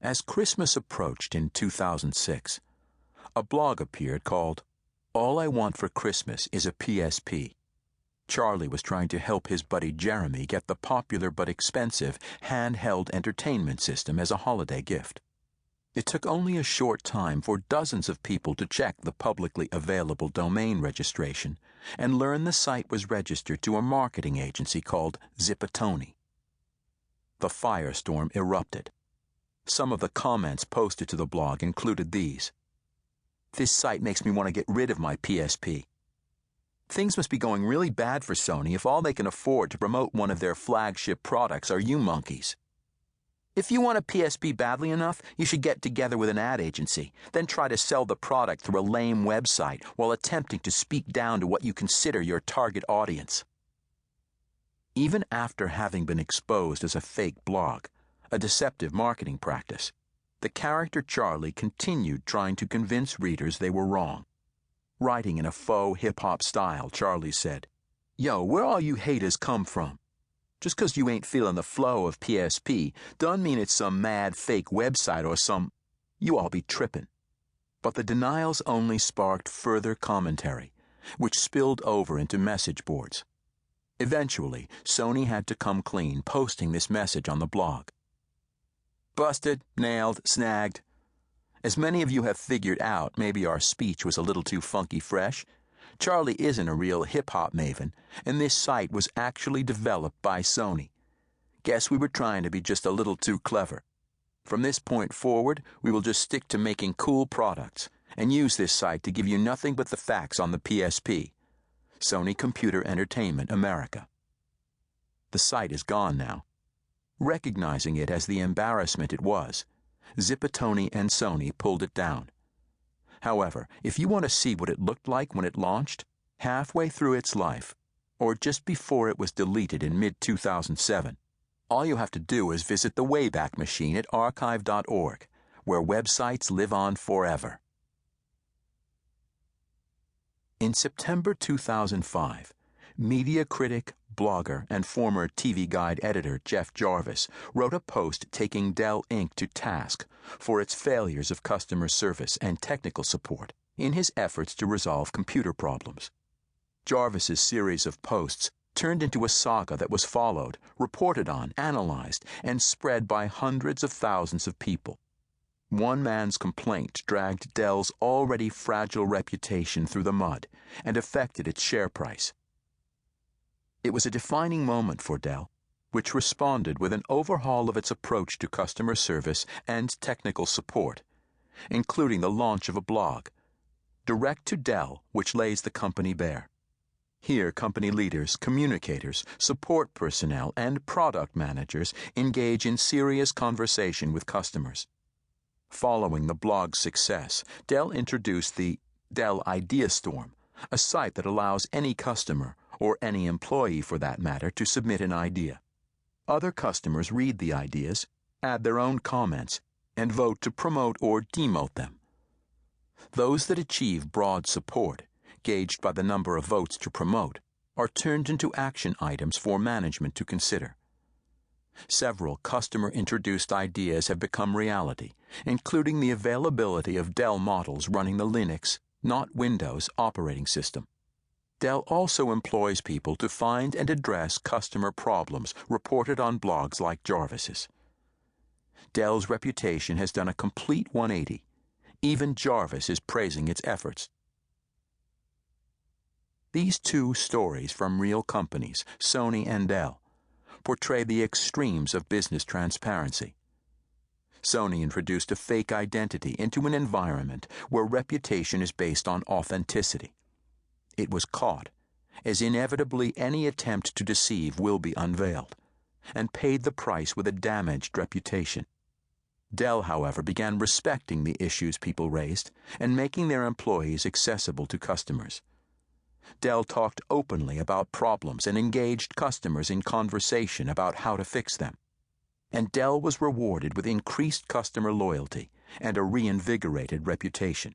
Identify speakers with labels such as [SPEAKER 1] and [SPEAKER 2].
[SPEAKER 1] As Christmas approached in 2006, a blog appeared called All I Want for Christmas is a PSP. Charlie was trying to help his buddy Jeremy get the popular but expensive handheld entertainment system as a holiday gift. It took only a short time for dozens of people to check the publicly available domain registration and learn the site was registered to a marketing agency called Zipatoni. The firestorm erupted. Some of the comments posted to the blog included these. "This site makes me want to get rid of my PSP. Things must be going really bad for Sony if all they can afford to promote one of their flagship products are you monkeys. If you want a PSP badly enough, you should get together with an ad agency, then try to sell the product through a lame website while attempting to speak down to what you consider your target audience." Even after having been exposed as a fake blog, a deceptive marketing practice, the character Charlie continued trying to convince readers they were wrong. Writing in a faux hip-hop style, Charlie said, "Yo, where all you haters come from? Just 'cause you ain't feeling the flow of PSP doesn't mean it's some mad fake website or some... You all be trippin'." But the denials only sparked further commentary, which spilled over into message boards. Eventually, Sony had to come clean, posting this message on the blog. "Busted, nailed, snagged. As many of you have figured out, maybe our speech was a little too funky fresh. Charlie isn't a real hip-hop maven, and this site was actually developed by Sony. Guess we were trying to be just a little too clever. From this point forward, we will just stick to making cool products and use this site to give you nothing but the facts on the PSP. Sony Computer Entertainment, America." The site is gone now. Recognizing it as the embarrassment it was, Zipatoni and Sony pulled it down. However, if you want to see what it looked like when it launched, halfway through its life, or just before it was deleted in mid-2007, all you have to do is visit the Wayback Machine at archive.org, where websites live on forever. In September 2005, media critic, blogger, and former TV Guide editor Jeff Jarvis wrote a post taking Dell Inc. to task for its failures of customer service and technical support in his efforts to resolve computer problems. Jarvis's series of posts turned into a saga that was followed, reported on, analyzed, and spread by hundreds of thousands of people. One man's complaint dragged Dell's already fragile reputation through the mud and affected its share price. It was a defining moment for Dell, which responded with an overhaul of its approach to customer service and technical support, including the launch of a blog, Direct to Dell, which lays the company bare. Here, company leaders, communicators, support personnel, and product managers engage in serious conversation with customers. Following the blog's success, Dell introduced the Dell Idea Storm, a site that allows any customer, or any employee for that matter, to submit an idea. Other customers read the ideas, add their own comments, and vote to promote or demote them. Those that achieve broad support, gauged by the number of votes to promote, are turned into action items for management to consider. Several customer-introduced ideas have become reality, including the availability of Dell models running the Linux, not Windows, operating system. Dell also employs people to find and address customer problems reported on blogs like Jarvis's. Dell's reputation has done a complete 180. Even Jarvis is praising its efforts. These two stories from real companies, Sony and Dell, portray the extremes of business transparency. Sony introduced a fake identity into an environment where reputation is based on authenticity. It was caught, as inevitably any attempt to deceive will be unveiled, and paid the price with a damaged reputation. Dell, however, began respecting the issues people raised and making their employees accessible to customers. Dell talked openly about problems and engaged customers in conversation about how to fix them. And Dell was rewarded with increased customer loyalty and a reinvigorated reputation.